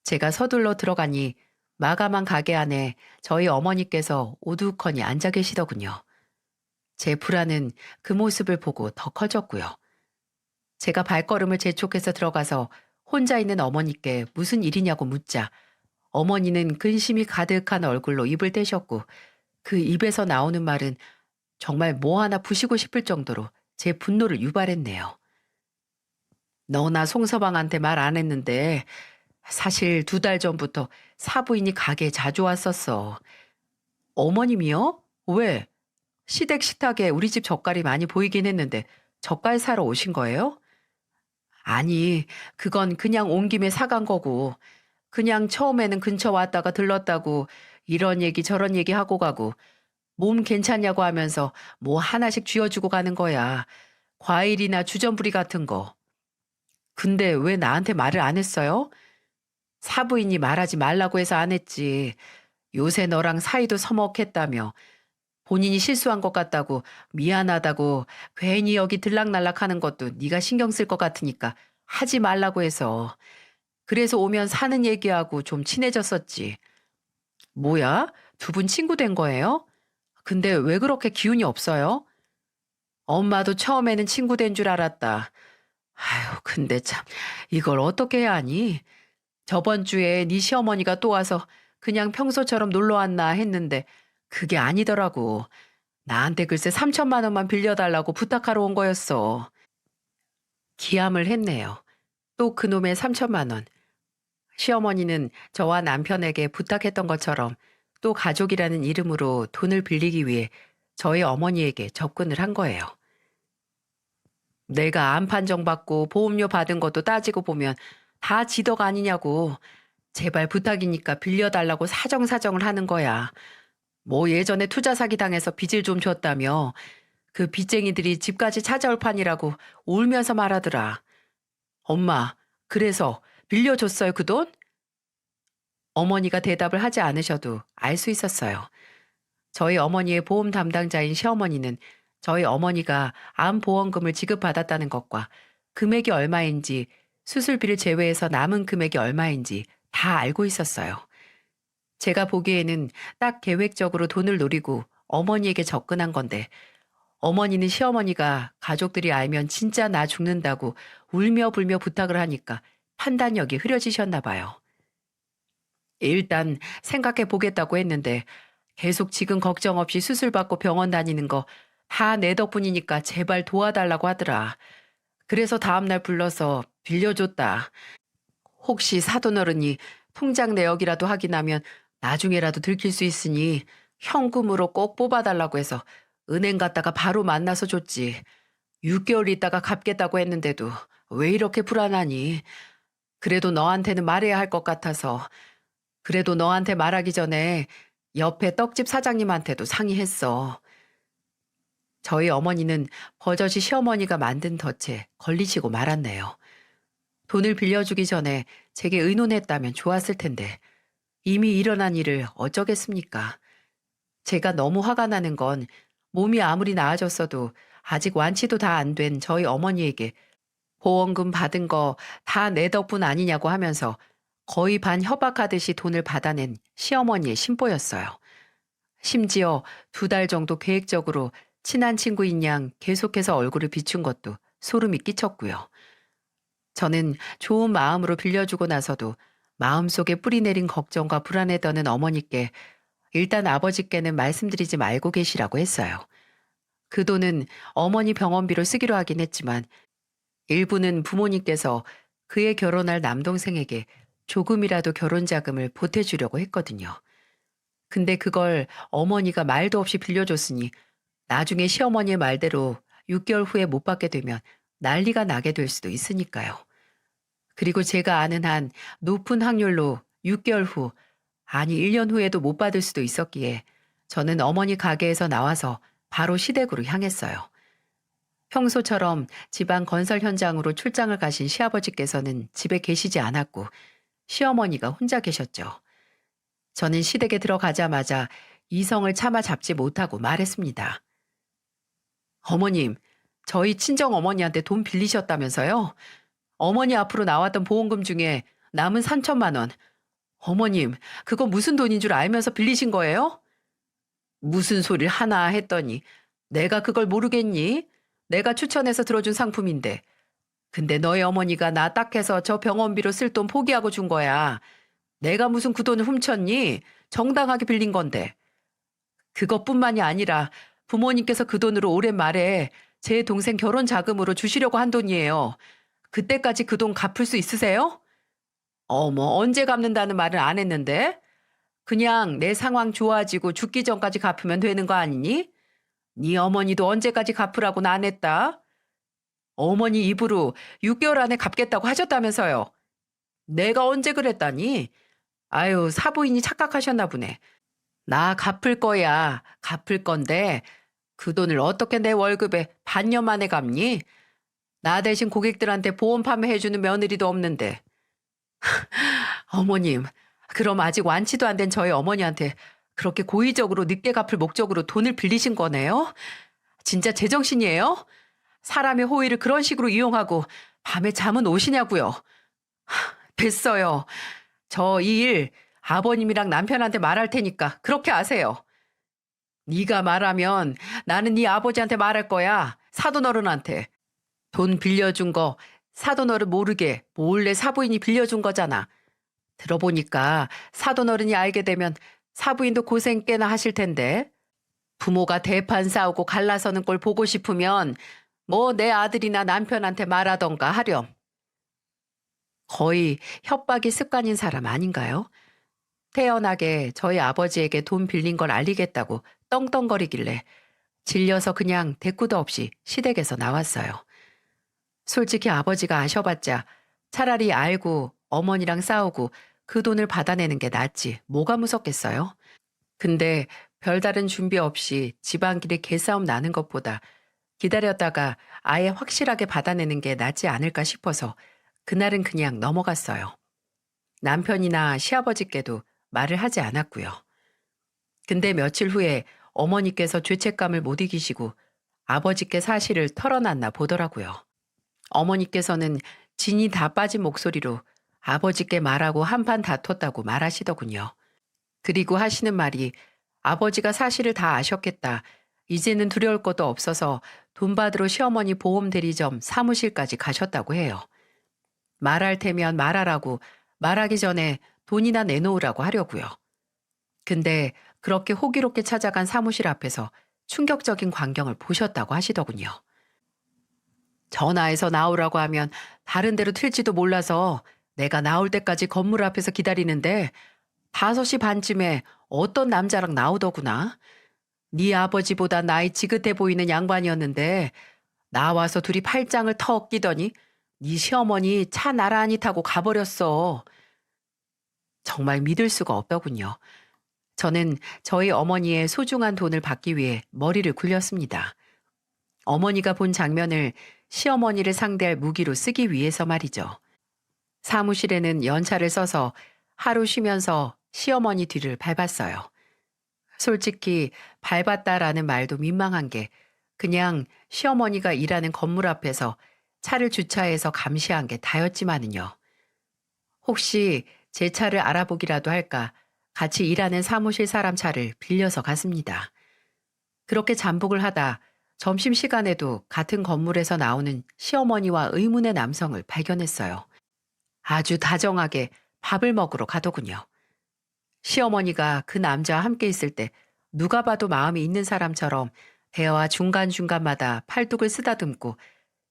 제가 서둘러 들어가니 마감한 가게 안에 저희 어머니께서 오두커니 앉아 계시더군요. 제 불안은 그 모습을 보고 더 커졌고요. 제가 발걸음을 재촉해서 들어가서 혼자 있는 어머니께 무슨 일이냐고 묻자 어머니는 근심이 가득한 얼굴로 입을 떼셨고 그 입에서 나오는 말은 정말 뭐 하나 부시고 싶을 정도로 제 분노를 유발했네요. 너나 송서방한테 말 안 했는데 사실 2달 전부터 사부인이 가게에 자주 왔었어. 어머님이요? 왜? 시댁 식탁에 우리 집 젓갈이 많이 보이긴 했는데 젓갈 사러 오신 거예요? 아니, 그건 그냥 온 김에 사간 거고 그냥 처음에는 근처 왔다가 들렀다고 이런 얘기 저런 얘기 하고 가고 몸 괜찮냐고 하면서 뭐 하나씩 쥐어주고 가는 거야. 과일이나 주전부리 같은 거. 근데 왜 나한테 말을 안 했어요? 사부인이 말하지 말라고 해서 안 했지. 요새 너랑 사이도 서먹했다며. 본인이 실수한 것 같다고 미안하다고 괜히 여기 들락날락 하는 것도 네가 신경 쓸 것 같으니까 하지 말라고 해서. 그래서 오면 사는 얘기하고 좀 친해졌었지. 뭐야? 2분 친구 된 거예요? 근데 왜 그렇게 기운이 없어요? 엄마도 처음에는 친구 된 줄 알았다. 아유, 근데 참 이걸 어떻게 해야 하니? 저번 주에 네 시어머니가 또 와서 그냥 평소처럼 놀러 왔나 했는데 그게 아니더라고. 나한테 글쎄 3천만 원만 빌려달라고 부탁하러 온 거였어. 기함을 했네요. 또 그놈의 3천만 원. 시어머니는 저와 남편에게 부탁했던 것처럼 또 가족이라는 이름으로 돈을 빌리기 위해 저희 어머니에게 접근을 한 거예요. 내가 암 판정받고 보험료 받은 것도 따지고 보면 다 지덕 아니냐고. 제발 부탁이니까 빌려달라고 사정사정을 하는 거야. 뭐 예전에 투자 사기 당해서 빚을 좀 줬다며 그 빚쟁이들이 집까지 찾아올 판이라고 울면서 말하더라. 엄마, 그래서 빌려줬어요, 그 돈? 어머니가 대답을 하지 않으셔도 알 수 있었어요. 저희 어머니의 보험 담당자인 시어머니는 저희 어머니가 암보험금을 지급받았다는 것과 금액이 얼마인지 수술비를 제외해서 남은 금액이 얼마인지 다 알고 있었어요. 제가 보기에는 딱 계획적으로 돈을 노리고 어머니에게 접근한 건데 어머니는 시어머니가 가족들이 알면 진짜 나 죽는다고 울며 불며 부탁을 하니까 판단력이 흐려지셨나 봐요. 일단 생각해 보겠다고 했는데 계속 지금 걱정 없이 수술 받고 병원 다니는 거 다 내 덕분이니까 제발 도와달라고 하더라. 그래서 다음날 불러서 빌려줬다. 혹시 사돈어른이 통장 내역이라도 확인하면 나중에라도 들킬 수 있으니 현금으로 꼭 뽑아달라고 해서 은행 갔다가 바로 만나서 줬지. 6개월 있다가 갚겠다고 했는데도 왜 이렇게 불안하니? 그래도 너한테는 말해야 할 것 같아서. 그래도 너한테 말하기 전에 옆에 떡집 사장님한테도 상의했어. 저희 어머니는 버젓이 시어머니가 만든 덫에 걸리시고 말았네요. 돈을 빌려주기 전에 제게 의논했다면 좋았을 텐데 이미 일어난 일을 어쩌겠습니까? 제가 너무 화가 나는 건 몸이 아무리 나아졌어도 아직 완치도 다 안 된 저희 어머니에게 보험금 받은 거 다 내 덕분 아니냐고 하면서 거의 반 협박하듯이 돈을 받아낸 시어머니의 심보였어요. 심지어 2달 정도 계획적으로 친한 친구인 양 계속해서 얼굴을 비춘 것도 소름이 끼쳤고요. 저는 좋은 마음으로 빌려주고 나서도 마음속에 뿌리 내린 걱정과 불안에 떠는 어머니께 일단 아버지께는 말씀드리지 말고 계시라고 했어요. 그 돈은 어머니 병원비로 쓰기로 하긴 했지만 일부는 부모님께서 그의 결혼할 남동생에게 조금이라도 결혼 자금을 보태주려고 했거든요. 근데 그걸 어머니가 말도 없이 빌려줬으니 나중에 시어머니의 말대로 6개월 후에 못 받게 되면 난리가 나게 될 수도 있으니까요. 그리고 제가 아는 한 높은 확률로 6개월 후, 아니 1년 후에도 못 받을 수도 있었기에 저는 어머니 가게에서 나와서 바로 시댁으로 향했어요. 평소처럼 지방 건설 현장으로 출장을 가신 시아버지께서는 집에 계시지 않았고 시어머니가 혼자 계셨죠. 저는 시댁에 들어가자마자 이성을 참아 잡지 못하고 말했습니다. 어머님, 저희 친정 어머니한테 돈 빌리셨다면서요? 어머니 앞으로 나왔던 보험금 중에 남은 3천만 원. 어머님, 그거 무슨 돈인 줄 알면서 빌리신 거예요? 무슨 소리를 하나 했더니 내가 그걸 모르겠니? 내가 추천해서 들어준 상품인데. 근데 너희 어머니가 나 딱 해서 저 병원비로 쓸 돈 포기하고 준 거야. 내가 무슨 그 돈을 훔쳤니? 정당하게 빌린 건데. 그것뿐만이 아니라 부모님께서 그 돈으로 올해 말에 제 동생 결혼 자금으로 주시려고 한 돈이에요. 그때까지 그 돈 갚을 수 있으세요? 어머, 언제 갚는다는 말은 안 했는데? 그냥 내 상황 좋아지고 죽기 전까지 갚으면 되는 거 아니니? 네 어머니도 언제까지 갚으라고는 안 했다. 어머니 입으로 6개월 안에 갚겠다고 하셨다면서요. 내가 언제 그랬다니? 아유, 사부인이 착각하셨나 보네. 나 갚을 거야. 갚을 건데 그 돈을 어떻게 내 월급에 반년 만에 갚니? 나 대신 고객들한테 보험 판매해주는 며느리도 없는데. 어머님, 그럼 아직 완치도 안 된 저희 어머니한테 그렇게 고의적으로 늦게 갚을 목적으로 돈을 빌리신 거네요? 진짜 제정신이에요? 사람의 호의를 그런 식으로 이용하고 밤에 잠은 오시냐고요? 됐어요. 저 이 일 아버님이랑 남편한테 말할 테니까 그렇게 아세요. 네가 말하면 나는 네 아버지한테 말할 거야. 사돈어른한테. 돈 빌려준 거 사돈어른 모르게 몰래 사부인이 빌려준 거잖아. 들어보니까 사돈어른이 알게 되면 사부인도 고생 꽤나 하실 텐데. 부모가 대판 싸우고 갈라서는 꼴 보고 싶으면 뭐 내 아들이나 남편한테 말하던가 하렴. 거의 협박이 습관인 사람 아닌가요? 태연하게 저희 아버지에게 돈 빌린 걸 알리겠다고 떵떵거리길래 질려서 그냥 대꾸도 없이 시댁에서 나왔어요. 솔직히 아버지가 아셔봤자 차라리 알고 어머니랑 싸우고 그 돈을 받아내는 게 낫지 뭐가 무섭겠어요? 근데 별다른 준비 없이 집안길에 개싸움 나는 것보다 기다렸다가 아예 확실하게 받아내는 게 낫지 않을까 싶어서 그날은 그냥 넘어갔어요. 남편이나 시아버지께도 말을 하지 않았고요. 근데 며칠 후에 어머니께서 죄책감을 못 이기시고 아버지께 사실을 털어놨나 보더라고요. 어머니께서는 진이 다 빠진 목소리로 아버지께 말하고 한판 다퉜다고 말하시더군요. 그리고 하시는 말이 아버지가 사실을 다 아셨겠다. 이제는 두려울 것도 없어서 돈 받으러 시어머니 보험 대리점 사무실까지 가셨다고 해요. 말할 테면 말하라고 말하기 전에 돈이나 내놓으라고 하려고요. 근데 그렇게 호기롭게 찾아간 사무실 앞에서 충격적인 광경을 보셨다고 하시더군요. 전화해서 나오라고 하면 다른 데로 튈지도 몰라서 내가 나올 때까지 건물 앞에서 기다리는데 5시 반쯤에 어떤 남자랑 나오더구나. 네 아버지보다 나이 지긋해 보이는 양반이었는데 나와서 둘이 팔짱을 턱 끼더니 네 시어머니 차 나란히 타고 가버렸어. 정말 믿을 수가 없더군요. 저는 저희 어머니의 소중한 돈을 받기 위해 머리를 굴렸습니다. 어머니가 본 장면을 시어머니를 상대할 무기로 쓰기 위해서 말이죠. 사무실에는 연차를 써서 하루 쉬면서 시어머니 뒤를 밟았어요. 솔직히 밟았다라는 말도 민망한 게 그냥 시어머니가 일하는 건물 앞에서 차를 주차해서 감시한 게 다였지만은요. 혹시 제 차를 알아보기라도 할까 같이 일하는 사무실 사람 차를 빌려서 갔습니다. 그렇게 잠복을 하다 점심시간에도 같은 건물에서 나오는 시어머니와 의문의 남성을 발견했어요. 아주 다정하게 밥을 먹으러 가더군요. 시어머니가 그 남자와 함께 있을 때 누가 봐도 마음이 있는 사람처럼 대화 중간중간마다 팔뚝을 쓰다듬고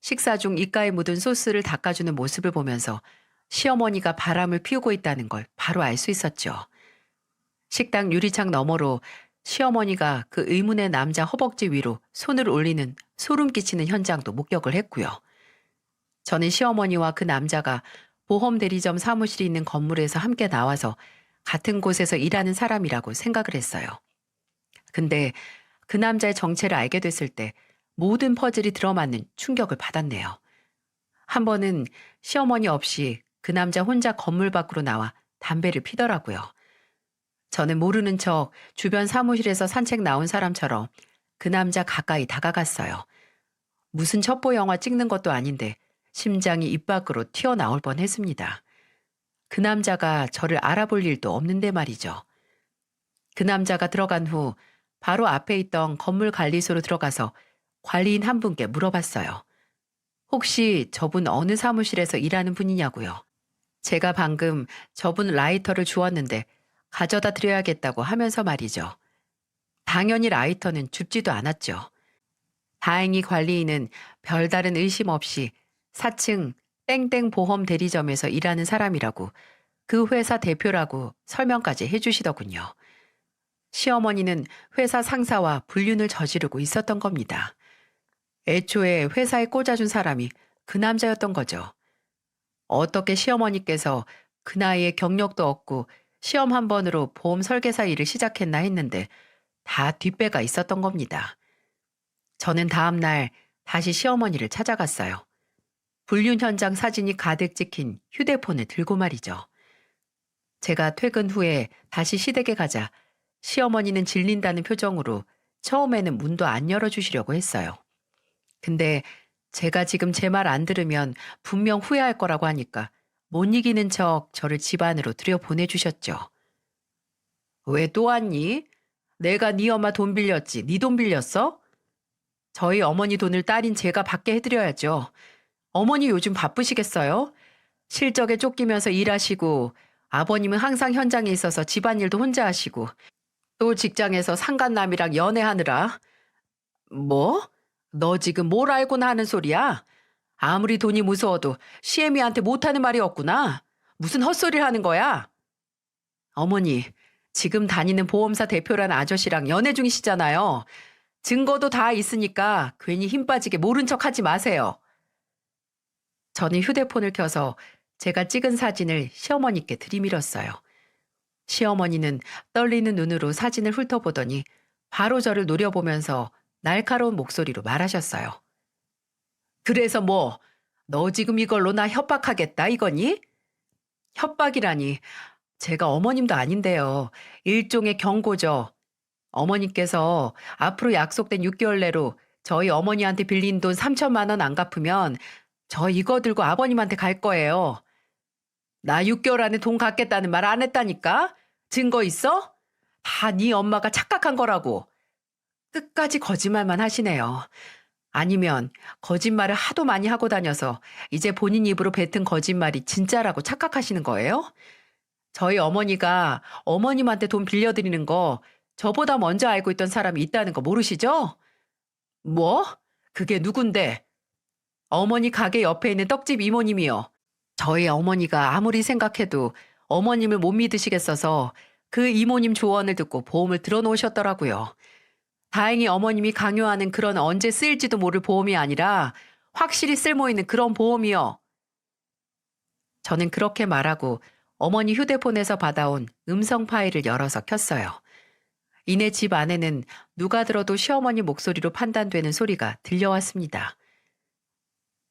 식사 중 입가에 묻은 소스를 닦아주는 모습을 보면서 시어머니가 바람을 피우고 있다는 걸 바로 알 수 있었죠. 식당 유리창 너머로 시어머니가 그 의문의 남자 허벅지 위로 손을 올리는 소름 끼치는 현장도 목격을 했고요. 저는 시어머니와 그 남자가 보험 대리점 사무실이 있는 건물에서 함께 나와서 같은 곳에서 일하는 사람이라고 생각을 했어요. 근데 그 남자의 정체를 알게 됐을 때 모든 퍼즐이 들어맞는 충격을 받았네요. 한 번은 시어머니 없이 그 남자 혼자 건물 밖으로 나와 담배를 피더라고요. 저는 모르는 척 주변 사무실에서 산책 나온 사람처럼 그 남자 가까이 다가갔어요. 무슨 첩보 영화 찍는 것도 아닌데 심장이 입 밖으로 튀어나올 뻔했습니다. 그 남자가 저를 알아볼 일도 없는데 말이죠. 그 남자가 들어간 후 바로 앞에 있던 건물 관리소로 들어가서 관리인 한 분께 물어봤어요. 혹시 저분 어느 사무실에서 일하는 분이냐고요. 제가 방금 저분 라이터를 주었는데 가져다 드려야겠다고 하면서 말이죠. 당연히 라이터는 줍지도 않았죠. 다행히 관리인은 별다른 의심 없이 4층 땡땡 보험 대리점에서 일하는 사람이라고 그 회사 대표라고 설명까지 해주시더군요. 시어머니는 회사 상사와 불륜을 저지르고 있었던 겁니다. 애초에 회사에 꽂아준 사람이 그 남자였던 거죠. 어떻게 시어머니께서 그 나이에 경력도 없고 시험 한 번으로 보험 설계사 일을 시작했나 했는데 다 뒷배가 있었던 겁니다. 저는 다음 날 다시 시어머니를 찾아갔어요. 불륜 현장 사진이 가득 찍힌 휴대폰을 들고 말이죠. 제가 퇴근 후에 다시 시댁에 가자 시어머니는 질린다는 표정으로 처음에는 문도 안 열어주시려고 했어요. 근데 제가 지금 제 말 안 들으면 분명 후회할 거라고 하니까 못 이기는 척 저를 집 안으로 들여보내주셨죠. 왜 또 왔니? 내가 네 엄마 돈 빌렸지. 네 돈 빌렸어? 저희 어머니 돈을 딸인 제가 받게 해드려야죠. 어머니 요즘 바쁘시겠어요? 실적에 쫓기면서 일하시고 아버님은 항상 현장에 있어서 집안일도 혼자 하시고 또 직장에서 상간남이랑 연애하느라. 뭐? 너 지금 뭘 알고나 하는 소리야? 아무리 돈이 무서워도 시애미한테 못하는 말이 없구나. 무슨 헛소리를 하는 거야? 어머니, 지금 다니는 보험사 대표라는 아저씨랑 연애 중이시잖아요. 증거도 다 있으니까 괜히 힘 빠지게 모른 척 하지 마세요. 저는 휴대폰을 켜서 제가 찍은 사진을 시어머니께 들이밀었어요. 시어머니는 떨리는 눈으로 사진을 훑어보더니 바로 저를 노려보면서 날카로운 목소리로 말하셨어요. 그래서 뭐, 너 지금 이걸로 나 협박하겠다 이거니? 협박이라니, 제가 어머님도 아닌데요. 일종의 경고죠. 어머님께서 앞으로 약속된 6개월 내로 저희 어머니한테 빌린 돈 3천만 원 안 갚으면 저 이거 들고 아버님한테 갈 거예요. 나 6개월 안에 돈 갚겠다는 말 안 했다니까? 증거 있어? 다 네 엄마가 착각한 거라고. 끝까지 거짓말만 하시네요. 아니면 거짓말을 하도 많이 하고 다녀서 이제 본인 입으로 뱉은 거짓말이 진짜라고 착각하시는 거예요? 저희 어머니가 어머님한테 돈 빌려드리는 거 저보다 먼저 알고 있던 사람이 있다는 거 모르시죠? 뭐? 그게 누군데? 어머니 가게 옆에 있는 떡집 이모님이요. 저희 어머니가 아무리 생각해도 어머님을 못 믿으시겠어서 그 이모님 조언을 듣고 보험을 들어놓으셨더라고요. 다행히 어머님이 강요하는 그런 언제 쓰일지도 모를 보험이 아니라 확실히 쓸모 있는 그런 보험이요. 저는 그렇게 말하고 어머니 휴대폰에서 받아온 음성 파일을 열어서 켰어요. 이내 집 안에는 누가 들어도 시어머니 목소리로 판단되는 소리가 들려왔습니다.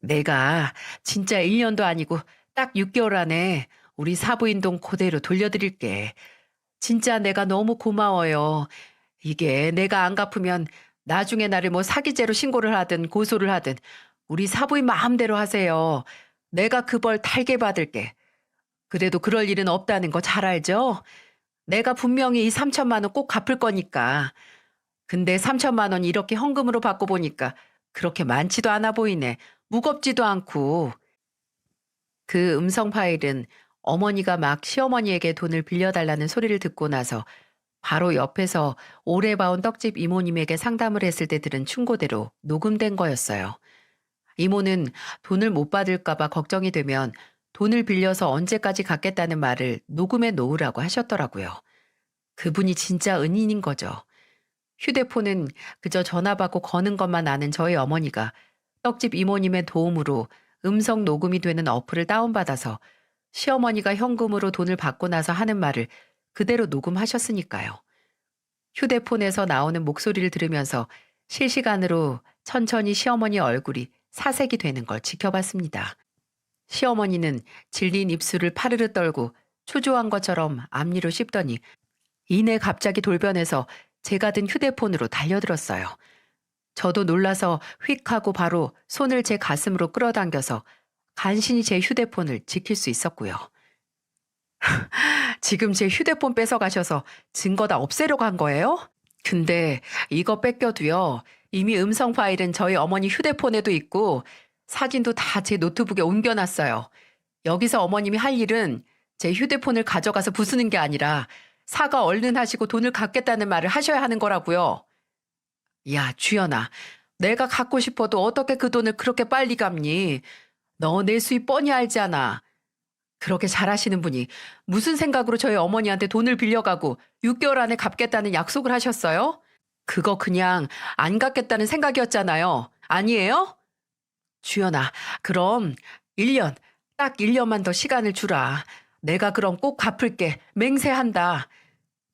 내가 진짜 1년도 아니고 딱 6개월 안에 우리 사부인 돈 그대로 돌려드릴게. 진짜 내가 너무 고마워요. 이게 내가 안 갚으면 나중에 나를 뭐 사기죄로 신고를 하든 고소를 하든 우리 사부인 마음대로 하세요. 내가 그 벌 달게 받을게. 그래도 그럴 일은 없다는 거 잘 알죠? 내가 분명히 이 3천만 원 꼭 갚을 거니까. 근데 3천만 원 이렇게 현금으로 받고 보니까 그렇게 많지도 않아 보이네. 무겁지도 않고. 그 음성 파일은 어머니가 막 시어머니에게 돈을 빌려달라는 소리를 듣고 나서 바로 옆에서 오래 봐온 떡집 이모님에게 상담을 했을 때 들은 충고대로 녹음된 거였어요. 이모는 돈을 못 받을까봐 걱정이 되면 돈을 빌려서 언제까지 갚겠다는 말을 녹음해 놓으라고 하셨더라고요. 그분이 진짜 은인인 거죠. 휴대폰은 그저 전화 받고 거는 것만 아는 저희 어머니가 떡집 이모님의 도움으로 음성 녹음이 되는 어플을 다운받아서 시어머니가 현금으로 돈을 받고 나서 하는 말을 그대로 녹음하셨으니까요. 휴대폰에서 나오는 목소리를 들으면서 실시간으로 천천히 시어머니 얼굴이 사색이 되는 걸 지켜봤습니다. 시어머니는 질린 입술을 파르르 떨고 초조한 것처럼 앞니로 씹더니 이내 갑자기 돌변해서 제가 든 휴대폰으로 달려들었어요. 저도 놀라서 휙 하고 바로 손을 제 가슴으로 끌어당겨서 간신히 제 휴대폰을 지킬 수 있었고요. 지금 제 휴대폰 뺏어가셔서 증거 다 없애려고 한 거예요? 근데 이거 뺏겨도요. 이미 음성 파일은 저희 어머니 휴대폰에도 있고 사진도 다 제 노트북에 옮겨놨어요. 여기서 어머님이 할 일은 제 휴대폰을 가져가서 부수는 게 아니라 사과 얼른 하시고 돈을 갚겠다는 말을 하셔야 하는 거라고요. 야, 주연아. 내가 갖고 싶어도 어떻게 그 돈을 그렇게 빨리 갚니? 너 내 수입 뻔히 알잖아. 그렇게 잘하시는 분이 무슨 생각으로 저희 어머니한테 돈을 빌려가고 6개월 안에 갚겠다는 약속을 하셨어요? 그거 그냥 안 갚겠다는 생각이었잖아요. 아니에요? 주연아, 그럼 1년, 딱 1년만 더 시간을 주라. 내가 그럼 꼭 갚을게. 맹세한다.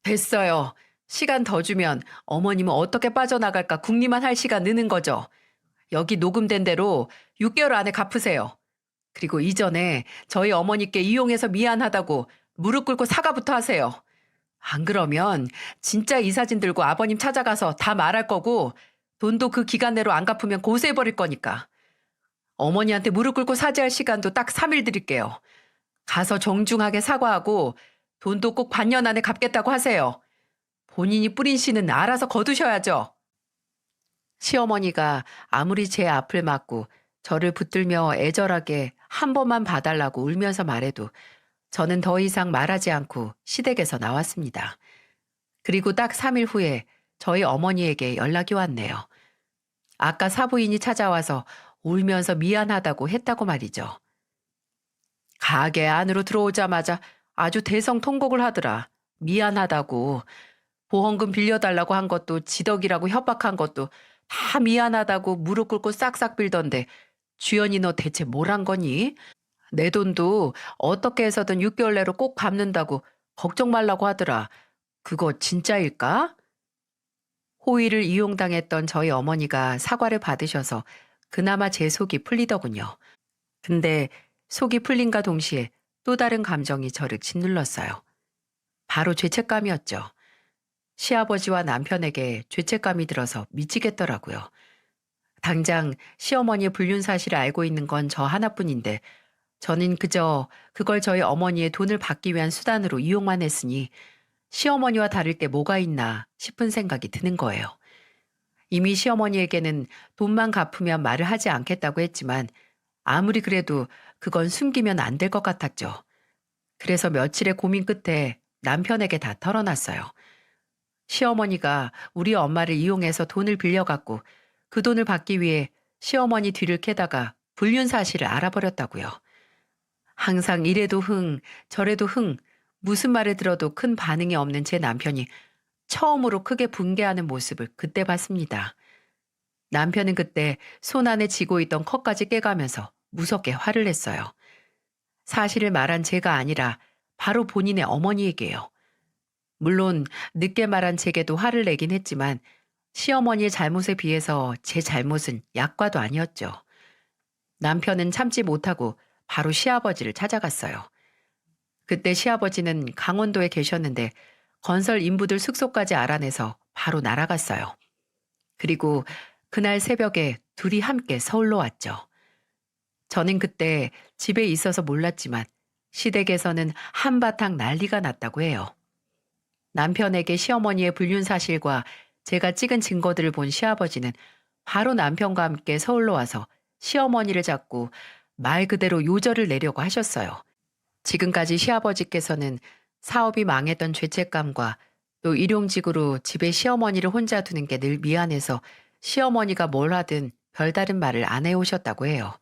됐어요. 시간 더 주면 어머님은 어떻게 빠져나갈까 궁리만 할 시간 느는 거죠. 여기 녹음된 대로 6개월 안에 갚으세요. 그리고 이전에 저희 어머니께 이용해서 미안하다고 무릎 꿇고 사과부터 하세요. 안 그러면 진짜 이 사진 들고 아버님 찾아가서 다 말할 거고 돈도 그 기간 내로 안 갚으면 고소해버릴 거니까. 어머니한테 무릎 꿇고 사죄할 시간도 딱 3일 드릴게요. 가서 정중하게 사과하고 돈도 꼭 반년 안에 갚겠다고 하세요. 본인이 뿌린 씨는 알아서 거두셔야죠. 시어머니가 아무리 제 앞을 막고 저를 붙들며 애절하게 한 번만 봐달라고 울면서 말해도 저는 더 이상 말하지 않고 시댁에서 나왔습니다. 그리고 딱 3일 후에 저희 어머니에게 연락이 왔네요. 아까 사부인이 찾아와서 울면서 미안하다고 했다고 말이죠. 가게 안으로 들어오자마자 아주 대성통곡을 하더라. 미안하다고. 보험금 빌려달라고 한 것도 지덕이라고 협박한 것도 다 미안하다고 무릎 꿇고 싹싹 빌던데 주연이 너 대체 뭘 한 거니? 내 돈도 어떻게 해서든 6개월 내로 꼭 갚는다고 걱정 말라고 하더라. 그거 진짜일까? 호의를 이용당했던 저희 어머니가 사과를 받으셔서 그나마 제 속이 풀리더군요. 근데 속이 풀린과 동시에 또 다른 감정이 저를 짓눌렀어요. 바로 죄책감이었죠. 시아버지와 남편에게 죄책감이 들어서 미치겠더라고요. 당장 시어머니의 불륜 사실을 알고 있는 건 저 하나뿐인데 저는 그저 그걸 저희 어머니의 돈을 받기 위한 수단으로 이용만 했으니 시어머니와 다를 게 뭐가 있나 싶은 생각이 드는 거예요. 이미 시어머니에게는 돈만 갚으면 말을 하지 않겠다고 했지만 아무리 그래도 그건 숨기면 안 될 것 같았죠. 그래서 며칠의 고민 끝에 남편에게 다 털어놨어요. 시어머니가 우리 엄마를 이용해서 돈을 빌려갖고 그 돈을 받기 위해 시어머니 뒤를 캐다가 불륜 사실을 알아버렸다고요. 항상 이래도 흥, 저래도 흥, 무슨 말을 들어도 큰 반응이 없는 제 남편이 처음으로 크게 붕괴하는 모습을 그때 봤습니다. 남편은 그때 손 안에 쥐고 있던 컵까지 깨가면서 무섭게 화를 냈어요. 사실을 말한 제가 아니라 바로 본인의 어머니에게요. 물론 늦게 말한 제게도 화를 내긴 했지만 시어머니의 잘못에 비해서 제 잘못은 약과도 아니었죠. 남편은 참지 못하고 바로 시아버지를 찾아갔어요. 그때 시아버지는 강원도에 계셨는데 건설 인부들 숙소까지 알아내서 바로 날아갔어요. 그리고 그날 새벽에 둘이 함께 서울로 왔죠. 저는 그때 집에 있어서 몰랐지만 시댁에서는 한바탕 난리가 났다고 해요. 남편에게 시어머니의 불륜 사실과 제가 찍은 증거들을 본 시아버지는 바로 남편과 함께 서울로 와서 시어머니를 잡고 말 그대로 요절을 내려고 하셨어요. 지금까지 시아버지께서는 사업이 망했던 죄책감과 또 일용직으로 집에 시어머니를 혼자 두는 게 늘 미안해서 시어머니가 뭘 하든 별다른 말을 안 해오셨다고 해요.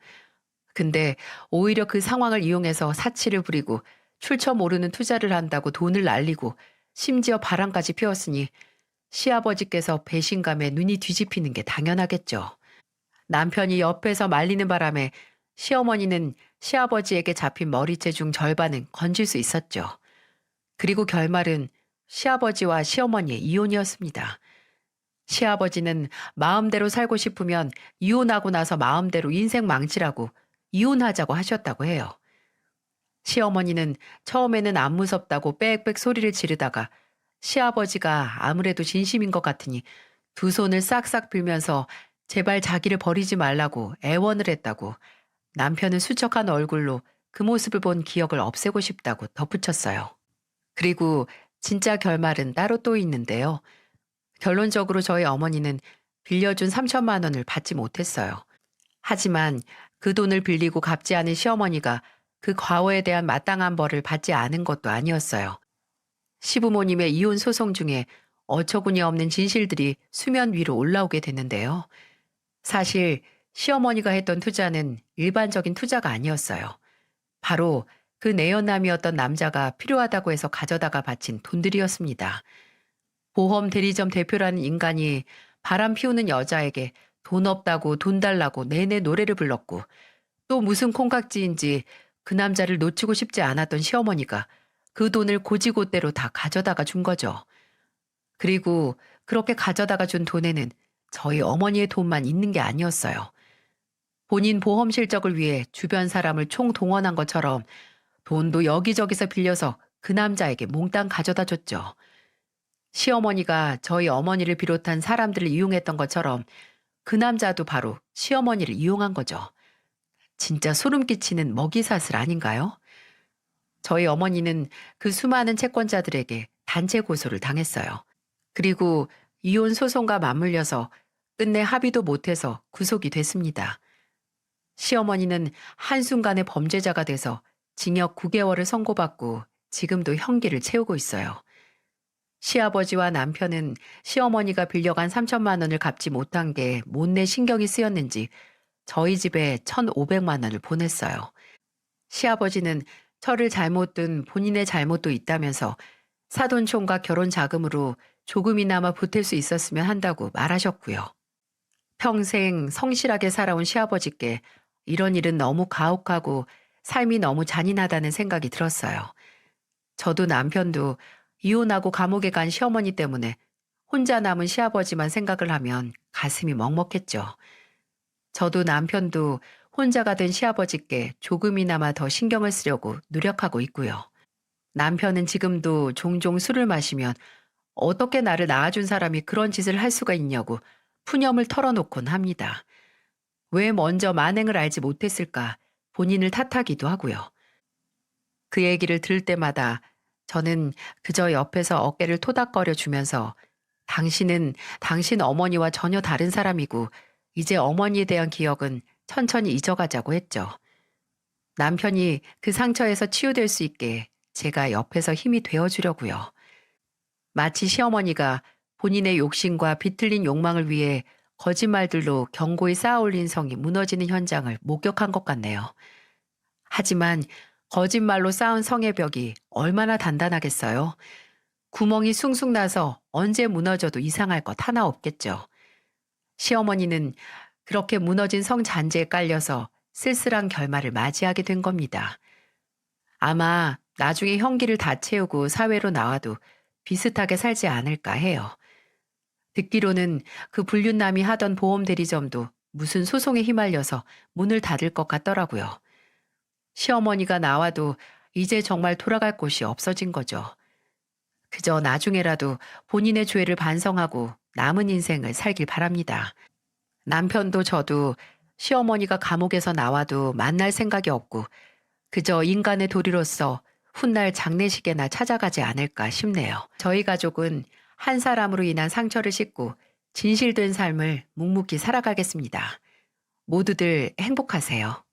근데 오히려 그 상황을 이용해서 사치를 부리고 출처 모르는 투자를 한다고 돈을 날리고 심지어 바람까지 피웠으니 시아버지께서 배신감에 눈이 뒤집히는 게 당연하겠죠. 남편이 옆에서 말리는 바람에 시어머니는 시아버지에게 잡힌 머리채 중 절반은 건질 수 있었죠. 그리고 결말은 시아버지와 시어머니의 이혼이었습니다. 시아버지는 마음대로 살고 싶으면 이혼하고 나서 마음대로 인생 망치라고 이혼하자고 하셨다고 해요. 시어머니는 처음에는 안 무섭다고 빽빽 소리를 지르다가 시아버지가 아무래도 진심인 것 같으니 두 손을 싹싹 빌면서 제발 자기를 버리지 말라고 애원을 했다고 남편은 수척한 얼굴로 그 모습을 본 기억을 없애고 싶다고 덧붙였어요. 그리고 진짜 결말은 따로 또 있는데요. 결론적으로 저희 어머니는 빌려준 3천만 원을 받지 못했어요. 하지만 그 돈을 빌리고 갚지 않은 시어머니가 그 과오에 대한 마땅한 벌을 받지 않은 것도 아니었어요. 시부모님의 이혼 소송 중에 어처구니 없는 진실들이 수면 위로 올라오게 됐는데요. 사실 시어머니가 했던 투자는 일반적인 투자가 아니었어요. 바로 그 내연남이었던 남자가 필요하다고 해서 가져다가 바친 돈들이었습니다. 보험 대리점 대표라는 인간이 바람 피우는 여자에게 돈 없다고 돈 달라고 내내 노래를 불렀고 또 무슨 콩깍지인지 그 남자를 놓치고 싶지 않았던 시어머니가 그 돈을 고지고대로 다 가져다가 준 거죠. 그리고 그렇게 가져다가 준 돈에는 저희 어머니의 돈만 있는 게 아니었어요. 본인 보험 실적을 위해 주변 사람을 총동원한 것처럼 돈도 여기저기서 빌려서 그 남자에게 몽땅 가져다 줬죠. 시어머니가 저희 어머니를 비롯한 사람들을 이용했던 것처럼 그 남자도 바로 시어머니를 이용한 거죠. 진짜 소름 끼치는 먹이사슬 아닌가요? 저희 어머니는 그 수많은 채권자들에게 단체 고소를 당했어요. 그리고 이혼 소송과 맞물려서 끝내 합의도 못해서 구속이 됐습니다. 시어머니는 한순간에 범죄자가 돼서 징역 9개월을 선고받고 지금도 형기를 채우고 있어요. 시아버지와 남편은 시어머니가 빌려간 3천만 원을 갚지 못한 게 못내 신경이 쓰였는지 저희 집에 1,500만 원을 보냈어요. 시아버지는 철을 잘못 둔 본인의 잘못도 있다면서 사돈총각 결혼 자금으로 조금이나마 보탤 수 있었으면 한다고 말하셨고요. 평생 성실하게 살아온 시아버지께 이런 일은 너무 가혹하고 삶이 너무 잔인하다는 생각이 들었어요. 저도 남편도 이혼하고 감옥에 간 시어머니 때문에 혼자 남은 시아버지만 생각을 하면 가슴이 먹먹했죠. 저도 남편도 혼자가 된 시아버지께 조금이나마 더 신경을 쓰려고 노력하고 있고요. 남편은 지금도 종종 술을 마시면 어떻게 나를 낳아준 사람이 그런 짓을 할 수가 있냐고 푸념을 털어놓곤 합니다. 왜 먼저 만행을 알지 못했을까 본인을 탓하기도 하고요. 그 얘기를 들을 때마다 저는 그저 옆에서 어깨를 토닥거려 주면서 당신은 당신 어머니와 전혀 다른 사람이고 이제 어머니에 대한 기억은 천천히 잊어가자고 했죠. 남편이 그 상처에서 치유될 수 있게 제가 옆에서 힘이 되어주려고요. 마치 시어머니가 본인의 욕심과 비틀린 욕망을 위해 거짓말들로 견고히 쌓아올린 성이 무너지는 현장을 목격한 것 같네요. 하지만 거짓말로 쌓은 성의 벽이 얼마나 단단하겠어요? 구멍이 숭숭 나서 언제 무너져도 이상할 것 하나 없겠죠. 시어머니는 그렇게 무너진 성 잔재에 깔려서 쓸쓸한 결말을 맞이하게 된 겁니다. 아마 나중에 형기를 다 채우고 사회로 나와도 비슷하게 살지 않을까 해요. 듣기로는 그 불륜남이 하던 보험 대리점도 무슨 소송에 휘말려서 문을 닫을 것 같더라고요. 시어머니가 나와도 이제 정말 돌아갈 곳이 없어진 거죠. 그저 나중에라도 본인의 죄를 반성하고 남은 인생을 살길 바랍니다. 남편도 저도 시어머니가 감옥에서 나와도 만날 생각이 없고 그저 인간의 도리로서 훗날 장례식에나 찾아가지 않을까 싶네요. 저희 가족은 한 사람으로 인한 상처를 씻고 진실된 삶을 묵묵히 살아가겠습니다. 모두들 행복하세요.